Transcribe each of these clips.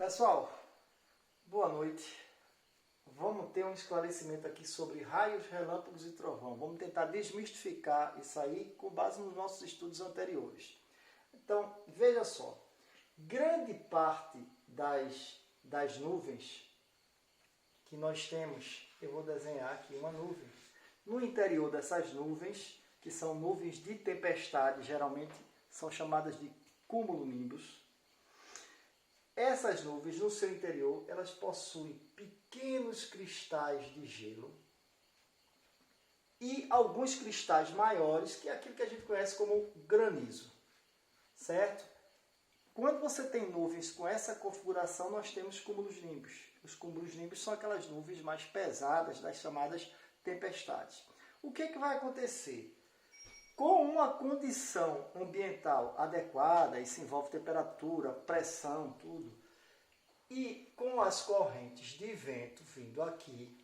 Pessoal, boa noite. Vamos ter um esclarecimento aqui sobre raios, relâmpagos e trovão. Vamos tentar desmistificar isso aí com base nos nossos estudos anteriores. Então, veja só. Grande parte das nuvens que nós temos, eu vou desenhar aqui uma nuvem. No interior dessas nuvens, que são nuvens de tempestade, geralmente são chamadas de cumulonimbus. Essas nuvens, no seu interior, elas possuem pequenos cristais de gelo e alguns cristais maiores, que é aquilo que a gente conhece como granizo, certo? Quando você tem nuvens com essa configuração, nós temos cumulonimbus. Os cumulonimbus são aquelas nuvens mais pesadas, das chamadas tempestades. O que vai acontecer? Com uma condição ambiental adequada, isso envolve temperatura, pressão, tudo, e com as correntes de vento vindo aqui,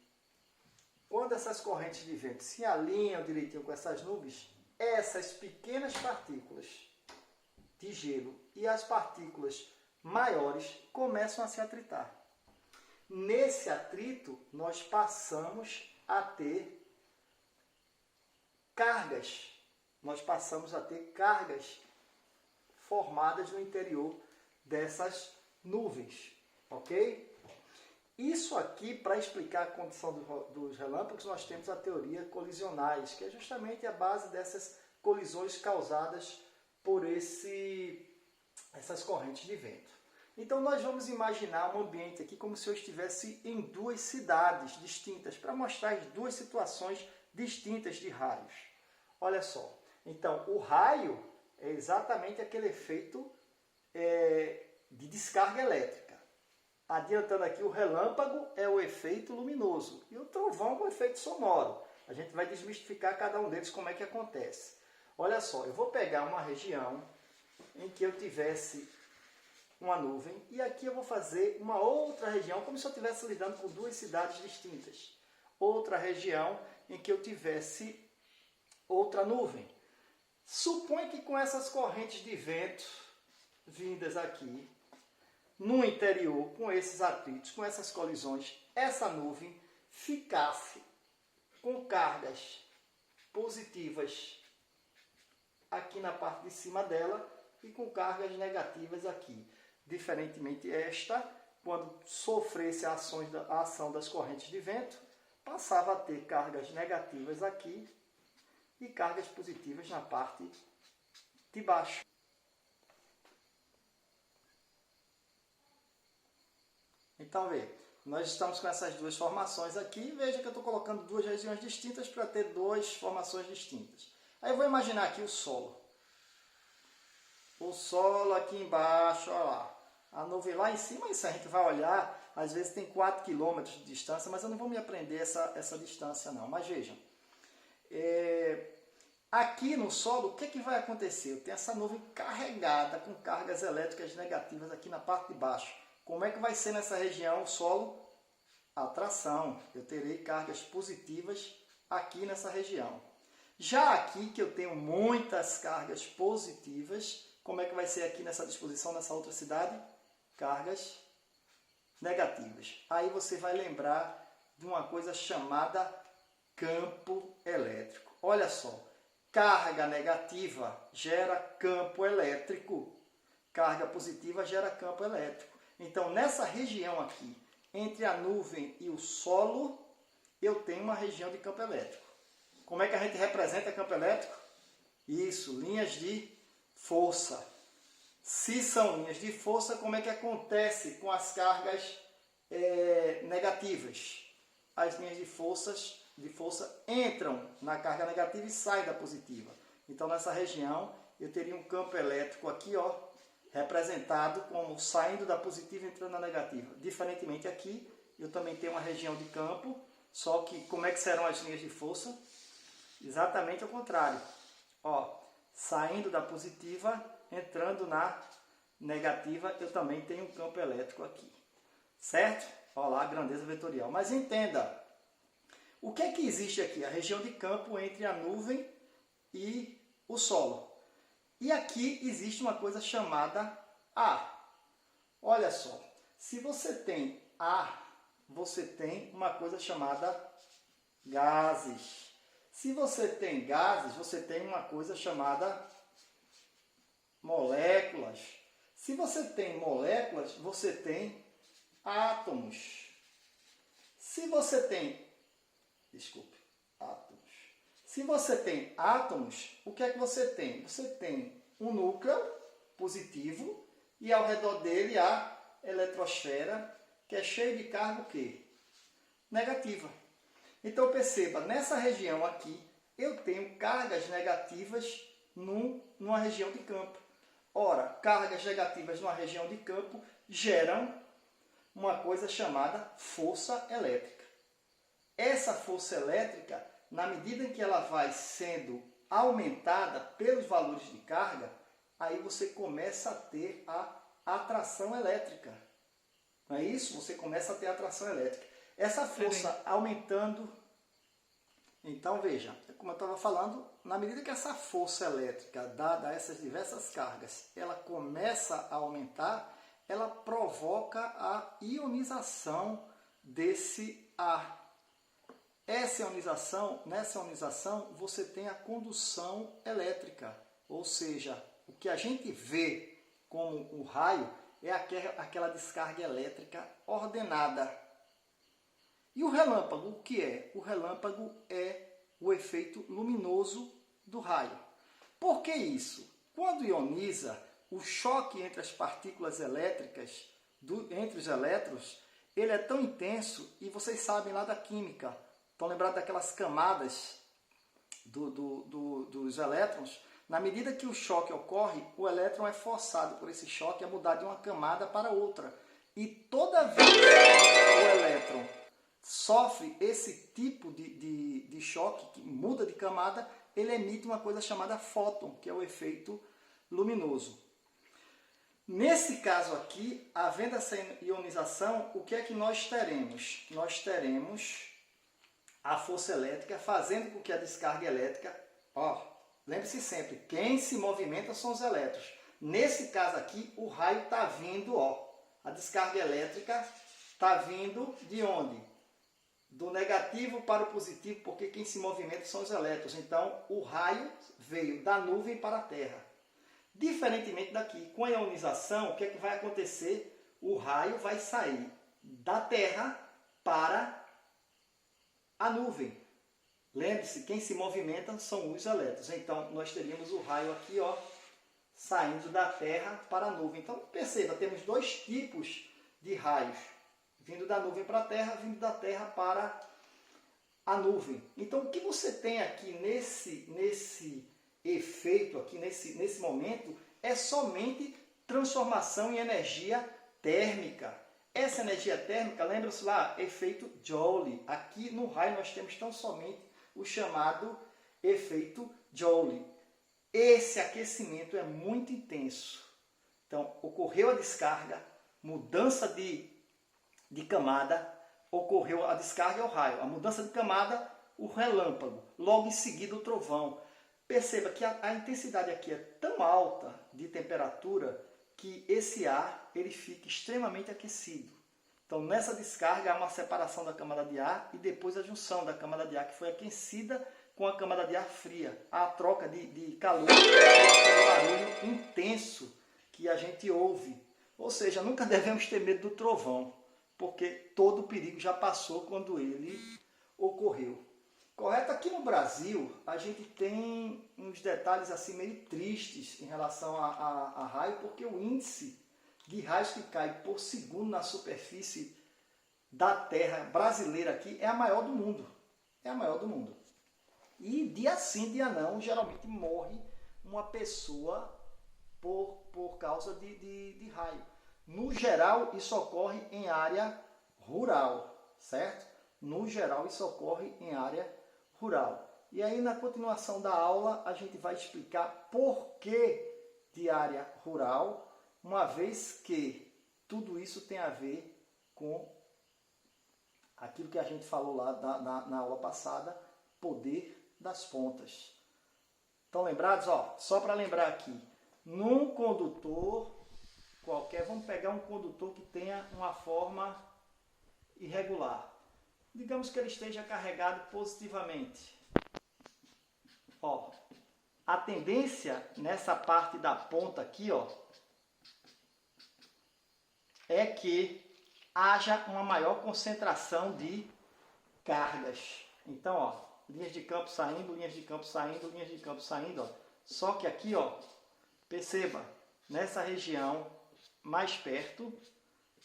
quando essas correntes de vento se alinham direitinho com essas nuvens, essas pequenas partículas de gelo e as partículas maiores começam a se atritar. Nesse atrito, nós passamos a ter cargas. Nós passamos a ter cargas formadas no interior dessas nuvens, ok? Isso aqui, para explicar a condição dos relâmpagos, nós temos a teoria colisionais, que é justamente a base dessas colisões causadas por essas correntes de vento. Então nós vamos imaginar um ambiente aqui como se eu estivesse em duas cidades distintas, para mostrar as duas situações distintas de raios. Olha só. Então, o raio é exatamente aquele efeito de descarga elétrica. Adiantando aqui, o relâmpago é o efeito luminoso e o trovão é o efeito sonoro. A gente vai desmistificar cada um deles, como é que acontece. Olha só, eu vou pegar uma região em que eu tivesse uma nuvem e aqui eu vou fazer uma outra região, como se eu estivesse lidando com duas cidades distintas. Outra região em que eu tivesse outra nuvem. Supõe que com essas correntes de vento vindas aqui, no interior, com esses atritos, com essas colisões, essa nuvem ficasse com cargas positivas aqui na parte de cima dela e com cargas negativas aqui. Diferentemente esta, quando sofresse a ação das correntes de vento, passava a ter cargas negativas aqui e cargas positivas na parte de baixo. Então, veja, nós estamos com essas duas formações aqui. Veja que eu estou colocando duas regiões distintas para ter duas formações distintas. Aí eu vou imaginar aqui o solo. O solo aqui embaixo, olha lá. A nuvem lá em cima, isso a gente vai olhar, às vezes tem 4 km de distância, mas eu não vou me aprender essa distância não. Mas vejam. Aqui no solo, o que vai acontecer? Eu tenho essa nuvem carregada com cargas elétricas negativas aqui na parte de baixo. Como é que vai ser nessa região o solo? Atração. Eu terei cargas positivas aqui nessa região. Já aqui que eu tenho muitas cargas positivas, como é que vai ser aqui nessa disposição, nessa outra cidade? Cargas negativas. Aí você vai lembrar de uma coisa chamada campo elétrico. Olha só, carga negativa gera campo elétrico, carga positiva gera campo elétrico. Então, nessa região aqui, entre a nuvem e o solo, eu tenho uma região de campo elétrico. Como é que a gente representa campo elétrico? Isso, linhas de força. Se são linhas de força, como é que acontece com as cargas negativas? As linhas de força entram na carga negativa e saem da positiva. Então, nessa região, eu teria um campo elétrico aqui, ó, representado como saindo da positiva e entrando na negativa. Diferentemente aqui, eu também tenho uma região de campo, só que como é que serão as linhas de força? Exatamente ao contrário. Ó, saindo da positiva, entrando na negativa, eu também tenho um campo elétrico aqui. Certo? Olha lá a grandeza vetorial. Mas entenda, o que é que existe aqui? A região de campo entre a nuvem e o solo. E aqui existe uma coisa chamada ar. Olha só, Se você tem ar, você tem uma coisa chamada gases. Se você tem gases, você tem uma coisa chamada moléculas. Se você tem moléculas, você tem átomos. Se você tem, átomos. Se você tem átomos, o que é que você tem? Você tem um núcleo positivo e ao redor dele a eletrosfera, que é cheia de carga o quê? Negativa. Então perceba, nessa região aqui, eu tenho cargas negativas numa região de campo. Ora, cargas negativas numa região de campo geram uma coisa chamada força elétrica. Essa força elétrica, na medida em que ela vai sendo aumentada pelos valores de carga, aí você começa a ter a atração elétrica. Não é isso? Você começa a ter a atração elétrica. Essa força aumentando. Então, veja, como eu estava falando, na medida que essa força elétrica, dada a essas diversas cargas, ela começa a aumentar, ela provoca a ionização desse ar. Nessa ionização, você tem a condução elétrica, ou seja, o que a gente vê como o raio é aquela descarga elétrica ordenada. E o relâmpago, o que é? O relâmpago é o efeito luminoso do raio. Por que isso? Quando ioniza, o choque entre as partículas elétricas, entre os elétrons, ele é tão intenso, e vocês sabem lá da química, estão lembrados daquelas camadas dos elétrons? Na medida que o choque ocorre, o elétron é forçado por esse choque a mudar de uma camada para outra. E toda vez que o elétron sofre esse tipo de choque, que muda de camada, ele emite uma coisa chamada fóton, que é o efeito luminoso. Nesse caso aqui, havendo essa ionização, o que é que nós teremos? Nós teremos a força elétrica fazendo com que a descarga elétrica... Lembre-se sempre, quem se movimenta são os elétrons. Nesse caso aqui, o raio está vindo, a descarga elétrica está vindo de onde? Do negativo para o positivo, porque quem se movimenta são os elétrons. Então, o raio veio da nuvem para a Terra. Diferentemente daqui, com a ionização, o que é que vai acontecer? O raio vai sair da Terra para a nuvem. Lembre-se, quem se movimenta são os elétrons. Então, nós teríamos o raio aqui, saindo da Terra para a nuvem. Então, perceba, temos dois tipos de raios. Vindo da nuvem para a Terra, vindo da Terra para a nuvem. Então, o que você tem aqui nesse efeito, aqui nesse momento, é somente transformação em energia térmica. Essa energia térmica, lembra-se lá, efeito Joule. Aqui no raio nós temos tão somente o chamado efeito Joule. Esse aquecimento é muito intenso. Então, ocorreu a descarga, mudança de camada, ocorreu a descarga e o raio. A mudança de camada, o relâmpago. Logo em seguida, o trovão. Perceba que a intensidade aqui é tão alta de temperatura que esse ar ele fica extremamente aquecido. Então, nessa descarga, há uma separação da camada de ar e depois a junção da camada de ar que foi aquecida com a camada de ar fria. Há a troca de calor, aquele barulho intenso que a gente ouve. Ou seja, nunca devemos ter medo do trovão, porque todo o perigo já passou quando ele ocorreu. Correto? Aqui no Brasil, a gente tem uns detalhes assim meio tristes em relação a raio, porque o índice de raios que cai por segundo na superfície da Terra brasileira aqui é a maior do mundo. É a maior do mundo. E dia sim, dia não, geralmente morre uma pessoa por causa de raio. No geral, isso ocorre em área rural, certo? No geral, isso ocorre em área rural. E aí, na continuação da aula, a gente vai explicar por que de área rural, uma vez que tudo isso tem a ver com aquilo que a gente falou lá na aula passada, poder das pontas. Estão lembrados? Só para lembrar aqui, num condutor qualquer, vamos pegar um condutor que tenha uma forma irregular. Digamos que ele esteja carregado positivamente. Ó, a tendência nessa parte da ponta aqui, ó, é que haja uma maior concentração de cargas. Então, ó, linhas de campo saindo, linhas de campo saindo, linhas de campo saindo, ó. Só que aqui, ó, perceba, nessa região mais perto,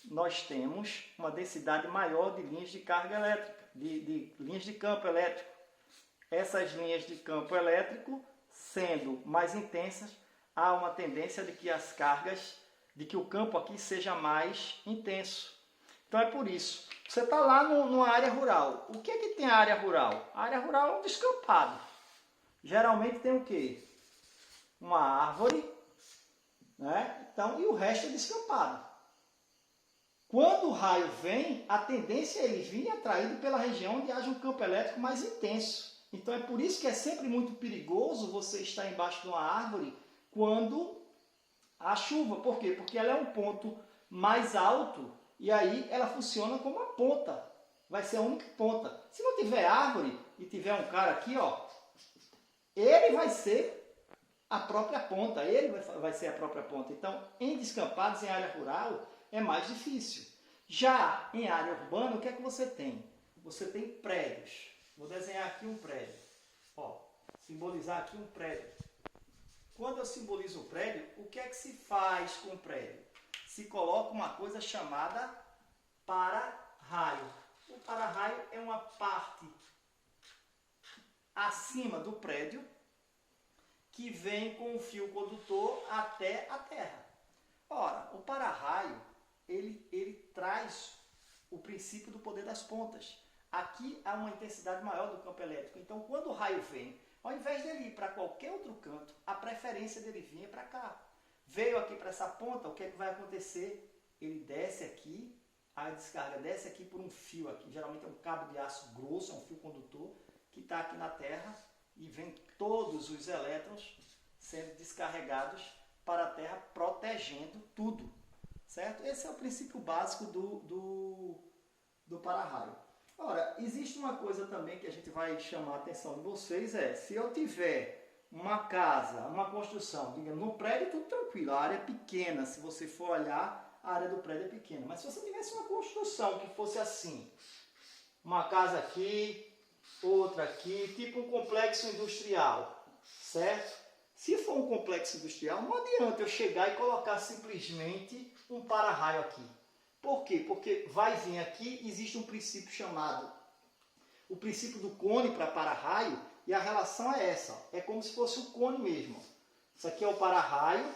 nós temos uma densidade maior de linhas de carga elétrica, de linhas de campo elétrico. Essas linhas de campo elétrico, sendo mais intensas, há uma tendência de que as cargas, de que o campo aqui seja mais intenso. Então é por isso. Você está lá numa área rural. O que é que tem a área rural? A área rural é um descampado. Geralmente tem o quê? Uma árvore, né? Então, e o resto é descampado. Quando o raio vem, a tendência é ele vir atraído pela região onde haja um campo elétrico mais intenso. Então é por isso que é sempre muito perigoso você estar embaixo de uma árvore quando há chuva. Por quê? Porque ela é um ponto mais alto e aí ela funciona como uma ponta. Vai ser a única ponta. Se não tiver árvore e tiver um cara aqui, ó, ele vai ser a própria ponta. Ele vai ser a própria ponta. Então, em descampados, em área rural, é mais difícil. Já em área urbana, o que é que você tem? Você tem prédios. Vou desenhar aqui um prédio. Ó, simbolizar aqui um prédio. Quando eu simbolizo o prédio, o que é que se faz com o prédio? Se coloca uma coisa chamada para-raio. O para-raio é uma parte acima do prédio que vem com o fio condutor até a terra. Ora, o para-raio, ele traz o princípio do poder das pontas. Aqui há uma intensidade maior do campo elétrico. Então, quando o raio vem, ao invés dele ir para qualquer outro canto, a preferência dele vir é para cá. Veio aqui para essa ponta, o que é que vai acontecer? Ele desce aqui, a descarga desce aqui por um fio aqui. Geralmente é um cabo de aço grosso, é um fio condutor, que está aqui na terra e vem todos os elétrons sendo descarregados para a terra, protegendo tudo. Certo? Esse é o princípio básico do para-raio. Ora, existe uma coisa também que a gente vai chamar a atenção de vocês, se eu tiver uma casa, uma construção, digamos, no prédio tudo tranquilo, a área é pequena, se você for olhar, a área do prédio é pequena. Mas se você tivesse uma construção que fosse assim, uma casa aqui, outra aqui, tipo um complexo industrial, certo? Se for um complexo industrial, não adianta eu chegar e colocar simplesmente um para-raio aqui. Por quê? Porque vai vir aqui, existe um princípio chamado o princípio do cone para para-raio, e a relação é essa, é como se fosse o cone mesmo. Isso aqui é o para-raio,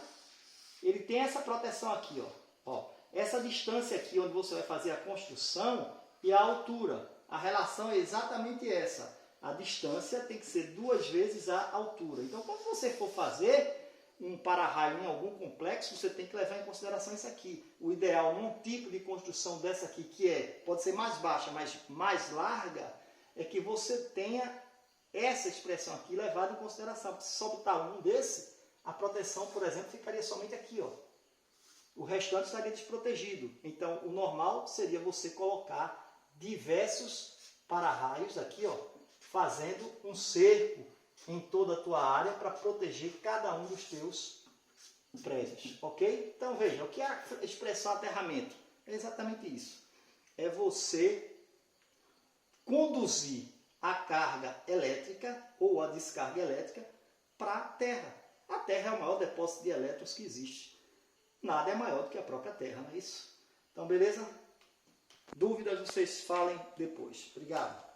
ele tem essa proteção aqui, ó. Essa distância aqui onde você vai fazer a construção e a altura. A relação é exatamente essa. A distância tem que ser 2 vezes a altura. Então, quando você for fazer um para-raio em algum complexo, você tem que levar em consideração isso aqui. O ideal num tipo de construção dessa aqui, que pode ser mais baixa, mas mais larga, é que você tenha essa expressão aqui levada em consideração. Se só botar um desse, a proteção, por exemplo, ficaria somente aqui, ó. O restante estaria desprotegido. Então, o normal seria você colocar diversos para-raios aqui, ó, fazendo um cerco em toda a tua área para proteger cada um dos teus prédios, ok? Então veja, o que é a expressão aterramento? É exatamente isso. É você conduzir a carga elétrica ou a descarga elétrica para a Terra. A Terra é o maior depósito de elétrons que existe. Nada é maior do que a própria Terra, não é isso? Então, beleza? Dúvidas vocês falem depois. Obrigado.